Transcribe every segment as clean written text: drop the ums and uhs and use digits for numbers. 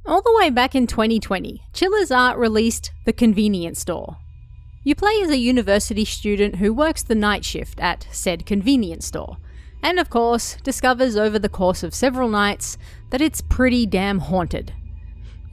All the way back in 2020, Chillers Art released The Convenience Store. You play as a university student who works the night shift at said convenience store, and of course, discovers over the course of several nights that it's pretty damn haunted.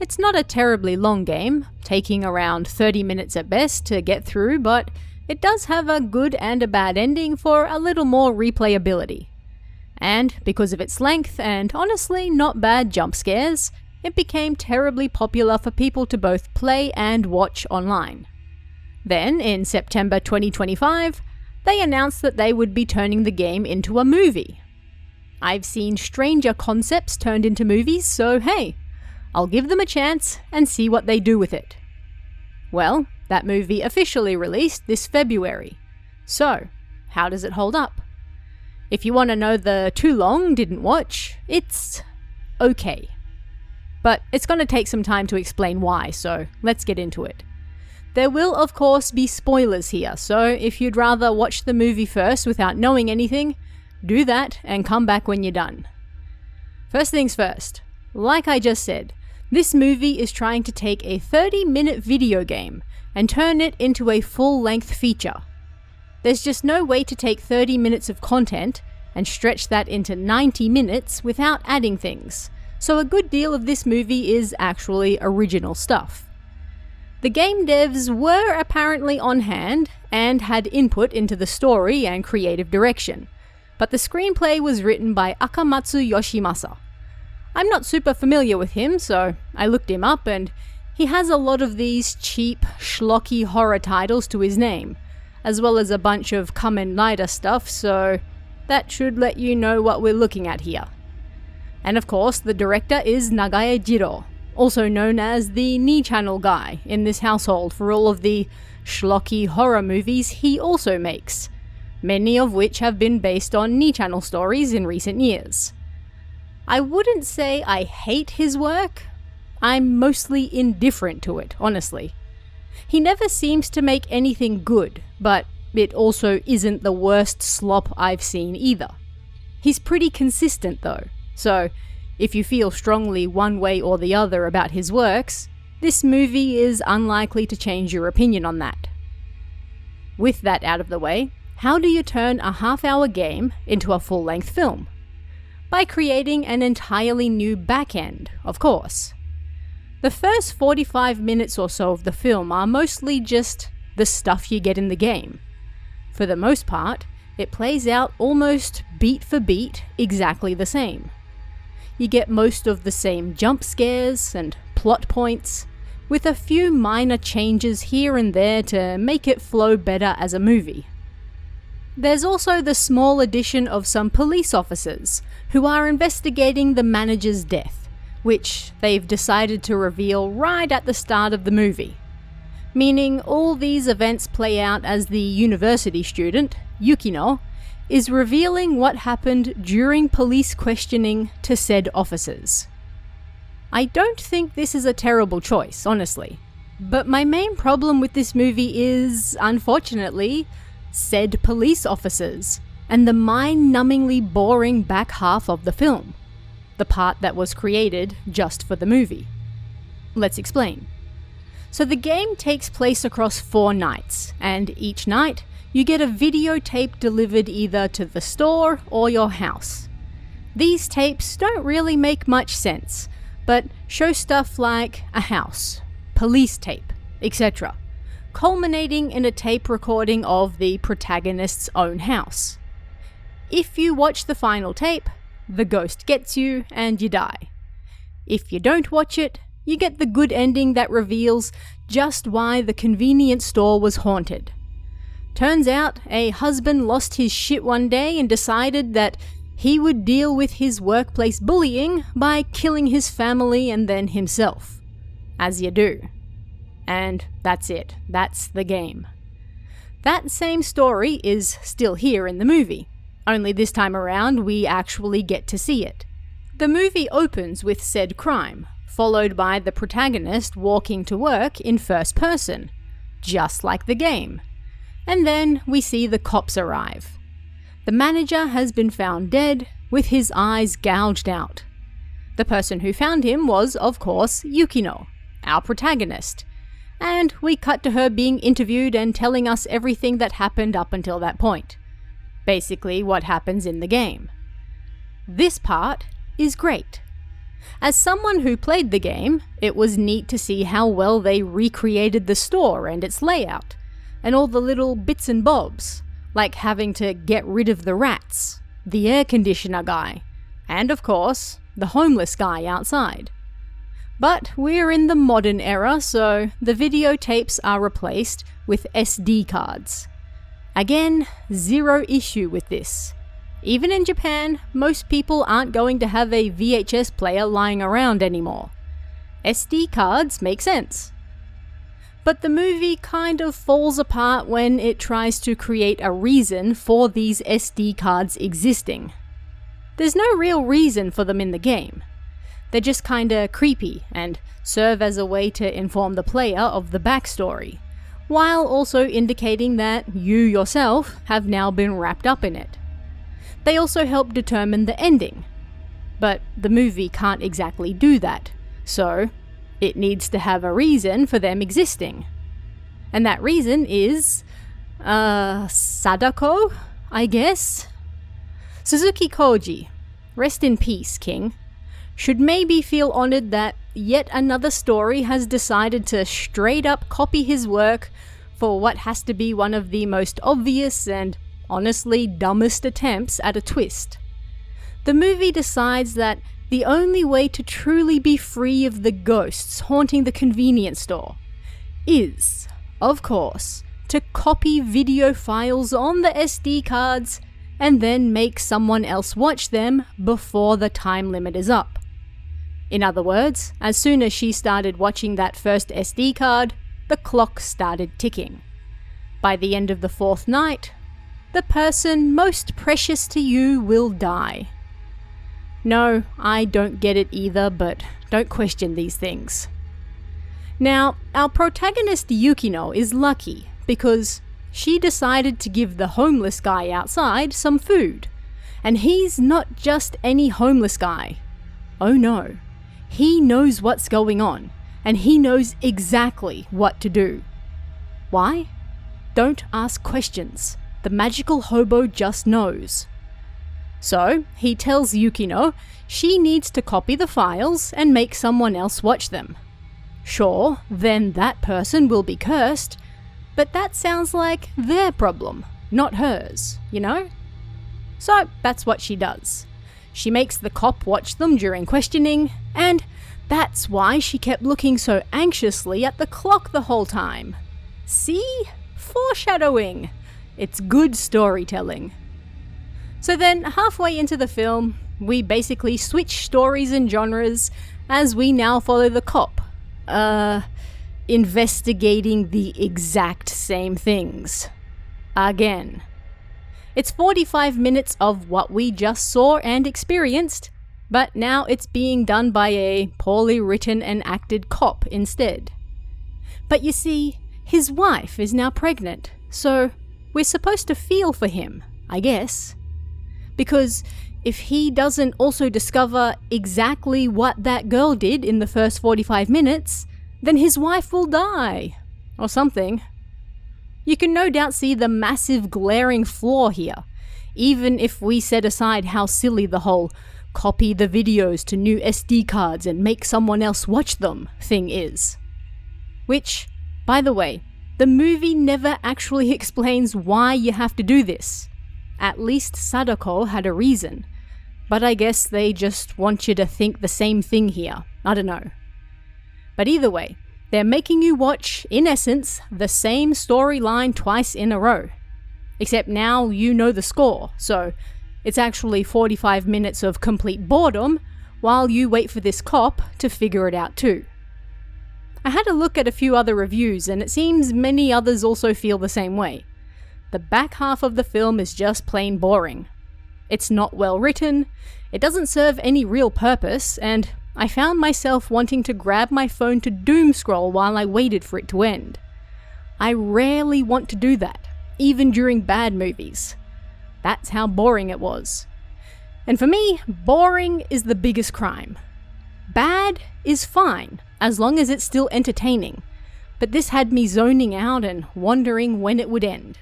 It's not a terribly long game, taking around 30 minutes at best to get through, but it does have a good and a bad ending for a little more replayability. And because of its length and honestly not bad jump scares, it became terribly popular for people to both play and watch online. Then, in September 2025, they announced that they would be turning the game into a movie. I've seen stranger concepts turned into movies, so hey, I'll give them a chance and see what they do with it. Well, that movie officially released this February. So, how does it hold up? If you want to know the too long didn't watch, it's okay. But it's going to take some time to explain why, so let's get into it. There will of course be spoilers here, so if you'd rather watch the movie first without knowing anything, do that and come back when you're done. First things first, like I just said, this movie is trying to take a 30-minute video game and turn it into a full-length feature. There's just no way to take 30 minutes of content and stretch that into 90 minutes without adding things, so a good deal of this movie is actually original stuff. The game devs were apparently on hand and had input into the story and creative direction, but the screenplay was written by Akamatsu Yoshimasa. I'm not super familiar with him, so I looked him up and he has a lot of these cheap, schlocky horror titles to his name, as well as a bunch of Kamen Rider stuff, so that should let you know what we're looking at here. And of course, the director is Nagae Jiro, also known as the Ni Channel guy in this household for all of the schlocky horror movies he also makes, many of which have been based on Ni Channel stories in recent years. I wouldn't say I hate his work, I'm mostly indifferent to it, honestly. He never seems to make anything good, but it also isn't the worst slop I've seen either. He's pretty consistent though, so if you feel strongly one way or the other about his works, this movie is unlikely to change your opinion on that. With that out of the way, how do you turn a half-hour game into a full-length film? By creating an entirely new back-end, of course. The first 45 minutes or so of the film are mostly just the stuff you get in the game. For the most part, it plays out almost beat for beat exactly the same. You get most of the same jump scares and plot points, with a few minor changes here and there to make it flow better as a movie. There's also the small addition of some police officers who are investigating the manager's death, which they've decided to reveal right at the start of the movie. Meaning all these events play out as the university student, Yukino, is revealing what happened during police questioning to said officers. I don't think this is a terrible choice, honestly. But my main problem with this movie is, unfortunately, said police officers, and the mind-numbingly boring back half of the film. The part that was created just for the movie. Let's explain. So the game takes place across 4 nights, and each night, you get a videotape delivered either to the store or your house. These tapes don't really make much sense, but show stuff like a house, police tape, etc., culminating in a tape recording of the protagonist's own house. If you watch the final tape, the ghost gets you and you die. If you don't watch it, you get the good ending that reveals just why the convenience store was haunted. Turns out, a husband lost his shit one day and decided that he would deal with his workplace bullying by killing his family and then himself. As you do. And that's it. That's the game. That same story is still here in the movie, only this time around we actually get to see it. The movie opens with said crime, followed by the protagonist walking to work in first person, just like the game. And then we see the cops arrive. The manager has been found dead, with his eyes gouged out. The person who found him was, of course, Yukino, our protagonist, and we cut to her being interviewed and telling us everything that happened up until that point. Basically what happens in the game. This part is great. As someone who played the game, it was neat to see how well they recreated the store and its layout, and all the little bits and bobs, like having to get rid of the rats, the air conditioner guy, and of course, the homeless guy outside. But we're in the modern era, so the videotapes are replaced with SD cards. Again, zero issue with this. Even in Japan, most people aren't going to have a VHS player lying around anymore. SD cards make sense. But the movie kind of falls apart when it tries to create a reason for these SD cards existing. There's no real reason for them in the game. They're just kinda creepy and serve as a way to inform the player of the backstory, while also indicating that you yourself have now been wrapped up in it. They also help determine the ending, but the movie can't exactly do that, so it needs to have a reason for them existing. And that reason is, Sadako, I guess? Suzuki Koji, rest in peace, King, should maybe feel honoured that yet another story has decided to straight up copy his work for what has to be one of the most obvious and honestly dumbest attempts at a twist. The movie decides that the only way to truly be free of the ghosts haunting the convenience store is, of course, to copy video files on the SD cards and then make someone else watch them before the time limit is up. In other words, as soon as she started watching that first SD card, the clock started ticking. By the end of the fourth night, the person most precious to you will die. No, I don't get it either, but don't question these things. Now, our protagonist Yukino is lucky because she decided to give the homeless guy outside some food. And he's not just any homeless guy. Oh no. He knows what's going on, and he knows exactly what to do. Why? Don't ask questions. The magical hobo just knows. So, he tells Yukino she needs to copy the files and make someone else watch them. Sure, then that person will be cursed, but that sounds like their problem, not hers, you know? So, that's what she does. She makes the cop watch them during questioning, and that's why she kept looking so anxiously at the clock the whole time. See? Foreshadowing! It's good storytelling. So then, halfway into the film, we basically switch stories and genres as we now follow the cop. Investigating the exact same things. Again. It's 45 minutes of what we just saw and experienced, but now it's being done by a poorly written and acted cop instead. But you see, his wife is now pregnant, so we're supposed to feel for him, I guess. Because if he doesn't also discover exactly what that girl did in the first 45 minutes, then his wife will die. Or something. You can no doubt see the massive glaring flaw here, even if we set aside how silly the whole copy the videos to new SD cards and make someone else watch them thing is. Which, by the way, the movie never actually explains why you have to do this. At least Sadako had a reason, but I guess they just want you to think the same thing here. I don't know. But either way, they're making you watch, in essence, the same storyline twice in a row. Except now you know the score, so it's actually 45 minutes of complete boredom while you wait for this cop to figure it out too. I had a look at a few other reviews and it seems many others also feel the same way. The back half of the film is just plain boring. It's not well written, it doesn't serve any real purpose, and I found myself wanting to grab my phone to doom scroll while I waited for it to end. I rarely want to do that, even during bad movies. That's how boring it was. And for me, boring is the biggest crime. Bad is fine, as long as it's still entertaining, but this had me zoning out and wondering when it would end.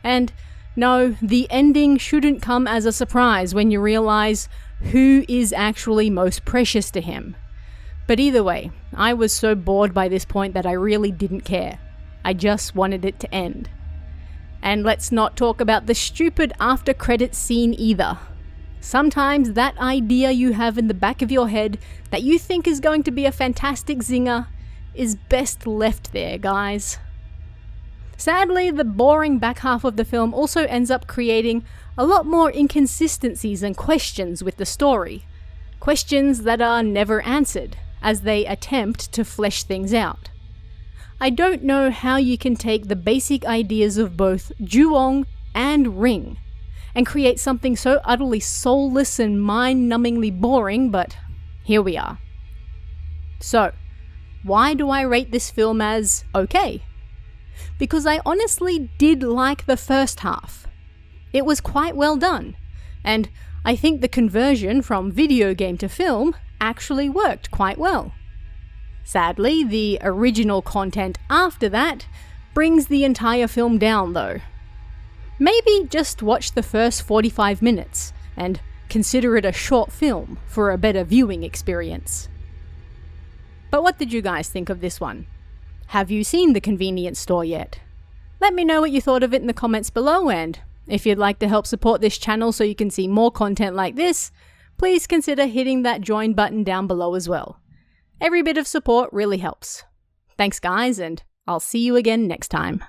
And no, the ending shouldn't come as a surprise when you realize who is actually most precious to him. But either way, I was so bored by this point that I really didn't care. I just wanted it to end. And let's not talk about the stupid after credits scene either. Sometimes that idea you have in the back of your head that you think is going to be a fantastic zinger is best left there, guys. Sadly, the boring back half of the film also ends up creating a lot more inconsistencies and questions with the story. Questions that are never answered, as they attempt to flesh things out. I don't know how you can take the basic ideas of both Ju-on and Ring and create something so utterly soulless and mind-numbingly boring, but here we are. So, why do I rate this film as okay? Because I honestly did like the first half. It was quite well done, and I think the conversion from video game to film actually worked quite well. Sadly, the original content after that brings the entire film down though. Maybe just watch the first 45 minutes and consider it a short film for a better viewing experience. But what did you guys think of this one? Have you seen The Convenience Store yet? Let me know what you thought of it in the comments below, and if you'd like to help support this channel so you can see more content like this, please consider hitting that join button down below as well. Every bit of support really helps. Thanks guys, and I'll see you again next time.